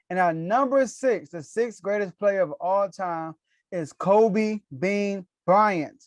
And at number 6, the sixth greatest player of all time is Kobe Bean Bryant.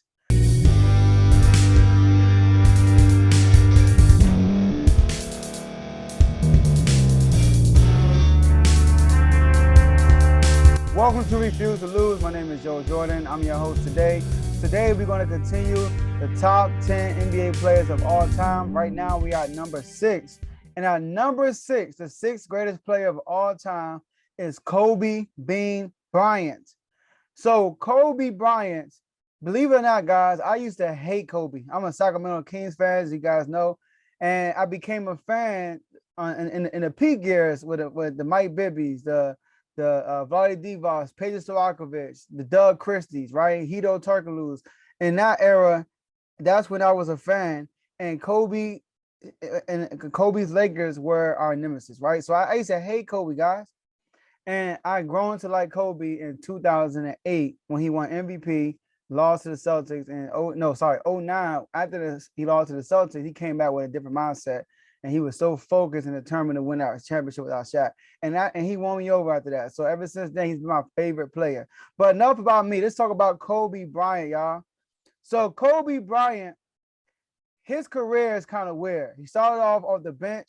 Welcome to Refuse to Lose. My name is Joe Jordan. I'm your host today. Today we're going to continue the top 10 NBA players of all time. Right now we are at number 6. And at number 6, the sixth greatest player of all time is Kobe Bean Bryant. So Kobe Bryant, believe it or not, guys, I used to hate Kobe. I'm a Sacramento Kings fan, as you guys know. And I became a fan in the peak years with the Mike Bibby's, the Vlade Divac, Peja Stojakovic, the Doug Christies, right? Hito Turkoglu's. In that era, that's when I was a fan. And Kobe's Lakers were our nemesis, right? So I used to hate Kobe, guys. And I grown to like Kobe in 2008 when he won MVP, lost to the Celtics, and 09. After this, he lost to the Celtics. He came back with a different mindset, and he was so focused and determined to win our championship without Shaq. And he won me over after that. So ever since then, he's been my favorite player. But enough about me. Let's talk about Kobe Bryant, y'all. So Kobe Bryant, his career is kind of weird. He started off the bench,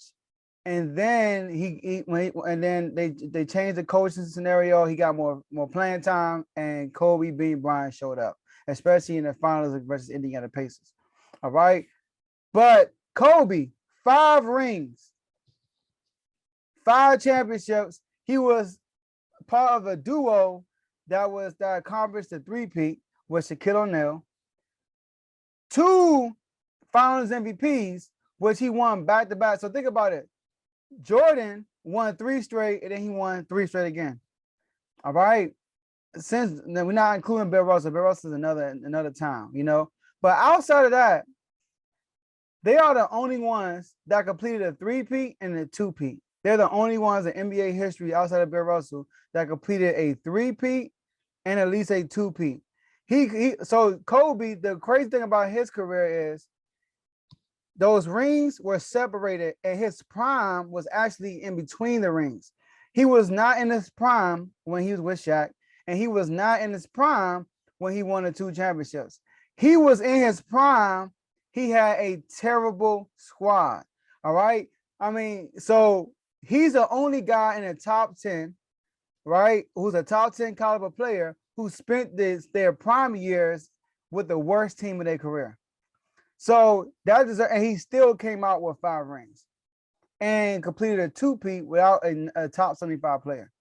and then they changed the coaching scenario. He got more playing time, and Kobe Bean Bryant showed up, especially in the finals versus Indiana Pacers. All right, but Kobe, 5 rings, 5 championships. He was part of a duo that accomplished the three-peat with Shaquille O'Neal. 2 Finals MVPs, which he won back-to-back. So think about it. Jordan won 3 straight, and then he won 3 straight again. All right. Since then, we're not including Bill Russell. Bill Russell is another time, you know. But outside of that, they are the only ones that completed a 3-peat and a 2-peat. They're the only ones in NBA history outside of Bill Russell that completed a 3-peat and at least a 2-peat. So Kobe, the crazy thing about his career is those rings were separated, and his prime was actually in between the rings. He was not in his prime when he was with Shaq, and he was not in his prime when he won the 2 championships. He was in his prime. He had a terrible squad. All right. I mean, so he's the only guy in the top 10, right, who's a top 10 caliber player who spent their prime years with the worst team of their career. So and he still came out with 5 rings and completed a 2-peat without a top 75 player.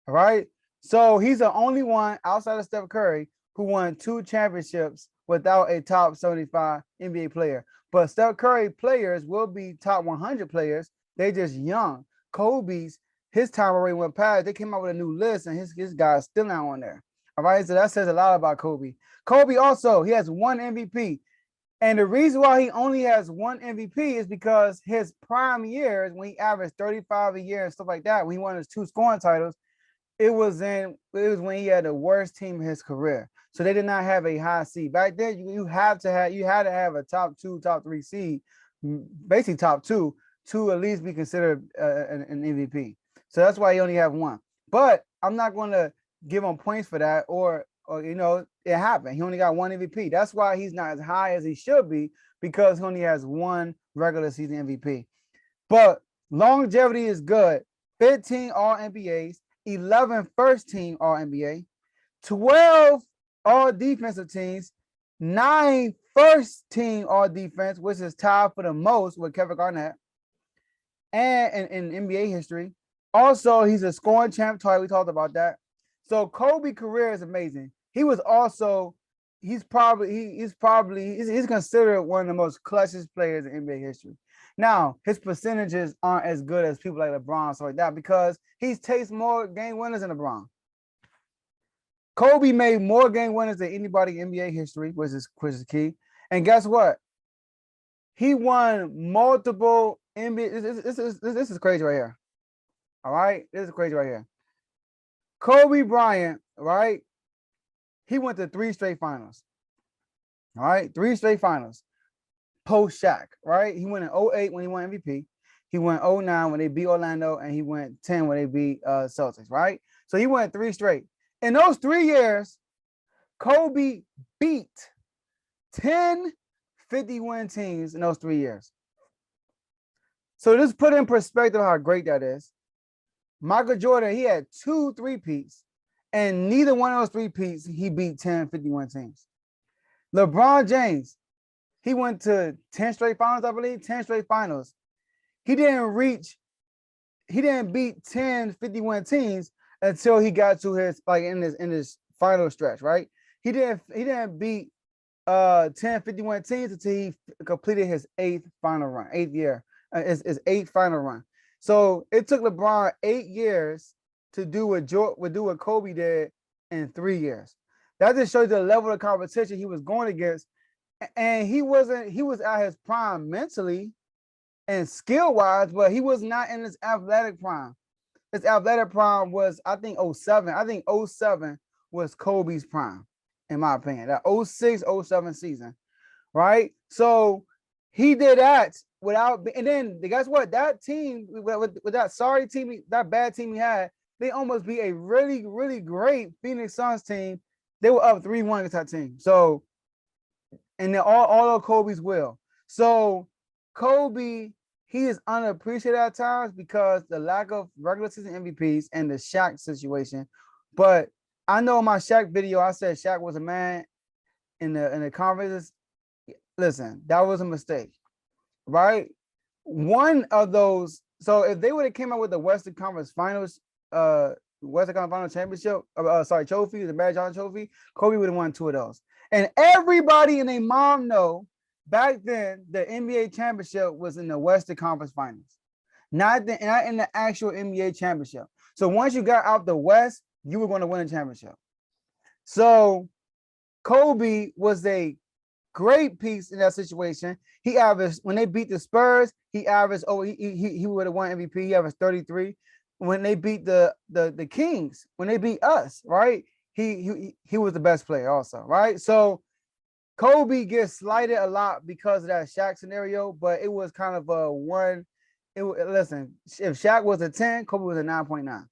All right. So he's the only one outside of Steph Curry who won 2 championships without a top 75 NBA player. But Steph Curry players will be top 100 players. They're just young. His time already went past. They came out with a new list, and his guy's still not on there. All right. So that says a lot about Kobe. Kobe also, he has 1 MVP. And the reason why he only has 1 MVP is because his prime years, when he averaged 35 a year and stuff like that, when he won his 2 scoring titles, it was when he had the worst team in his career. So they did not have a high seed. Back then, you had to have a top 2, top 3 seed, basically top 2, to at least be considered an MVP. So that's why he only have 1. But I'm not going to give him points for that, or it happened. He only got 1 MVP. That's why he's not as high as he should be, because he only has 1 regular season MVP. But longevity is good. 15 All-NBAs, 11 first-team All-NBA, 12 All-Defensive teams, 9 first-team All-Defense, which is tied for the most with Kevin Garnett, and in NBA history. Also, he's a scoring champ twice. We talked about that. So Kobe's career is amazing. He's considered one of the most clutchest players in NBA history. Now, his percentages aren't as good as people like LeBron, so like that, because he takes more game winners than LeBron. Kobe made more game winners than anybody in NBA history, which is key. And guess what? He won multiple NBA. This is crazy right here. All right, this is crazy right here. Kobe Bryant, right? He went to 3 straight finals. All right, 3 straight finals. Post Shaq, right? He went in 08 when he won MVP. he went 09 when they beat Orlando, and he went 10 when they beat Celtics, right? So he went 3 straight. In those 3 years, Kobe beat 10 50-win teams in those 3 years. So just put in perspective how great that is. Michael Jordan, he had 2 3-peats, and neither one of those 3-peats, he beat 10 51 teams. LeBron James, he went to 10 straight finals, I believe, 10 straight finals. He didn't beat 10 51 teams until he got to his, like, in his final stretch, right? He didn't beat 10 51 teams until he completed his 8th final run, 8th year, his 8th final run. So it took LeBron 8 years to do what Kobe did in 3 years. That just shows the level of competition he was going against. And he was at his prime mentally and skill-wise, but he was not in his athletic prime. His athletic prime was, I think, 07. I think 07 was Kobe's prime, in my opinion. That 06, 07 season, right? So he did that without, and then guess what? That team, with that sorry team, that bad team he had, they almost beat a really, really great Phoenix Suns team. They were up 3-1 against that team. So, and then all of Kobe's will. So Kobe, he is unappreciated at times because the lack of regular season MVPs and the Shaq situation. But I know in my Shaq video, I said Shaq was a man in the conferences. Listen, that was a mistake, right? One of those. So if they would have came out with the Western Conference Finals, Western Conference Finals championship, trophy, the Barry Johnson Trophy, Kobe would have won 2 of those. And everybody and their mom know back then the NBA championship was in the Western Conference Finals, not in the actual NBA championship. So once you got out the West, you were going to win a championship. So Kobe was a great piece in that situation. He averaged, when they beat the Spurs, he averaged, he would have won MVP. He averaged 33. When they beat the Kings, when they beat us, right? He was the best player also, right? So Kobe gets slighted a lot because of that Shaq scenario, but it was kind of a one. Listen, if Shaq was a 10, Kobe was a 9.9.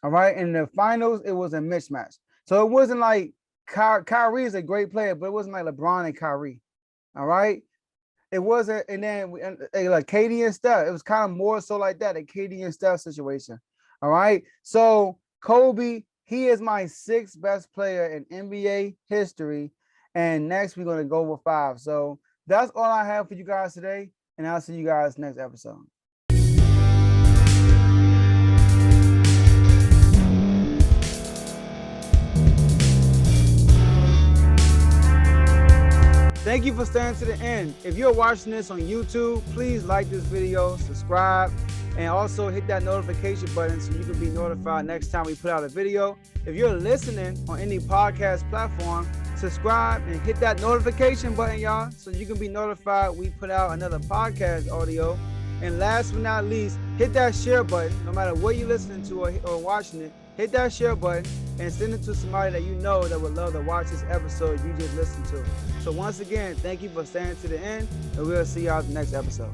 All right. In the finals, it was a mismatch. So it wasn't like Kyrie is a great player, but it wasn't like LeBron and Kyrie. All right. It wasn't, and then like KD and Steph. It was kind of more so like that, a KD and Steph situation. All right. So Kobe, he is my 6th best player in NBA history. And next, we're going to go with 5. So that's all I have for you guys today. And I'll see you guys next episode. Thank you for staying to the end. If you're watching this on YouTube, please like this video, subscribe, and also hit that notification button so you can be notified next time we put out a video. If you're listening on any podcast platform, subscribe and hit that notification button, y'all, so you can be notified we put out another podcast audio. And last but not least, hit that share button. No matter what you're listening to or watching it, hit that share button and send it to somebody that you know that would love to watch this episode you just listened to. So once again, thank you for staying to the end, and we'll see y'all at the next episode.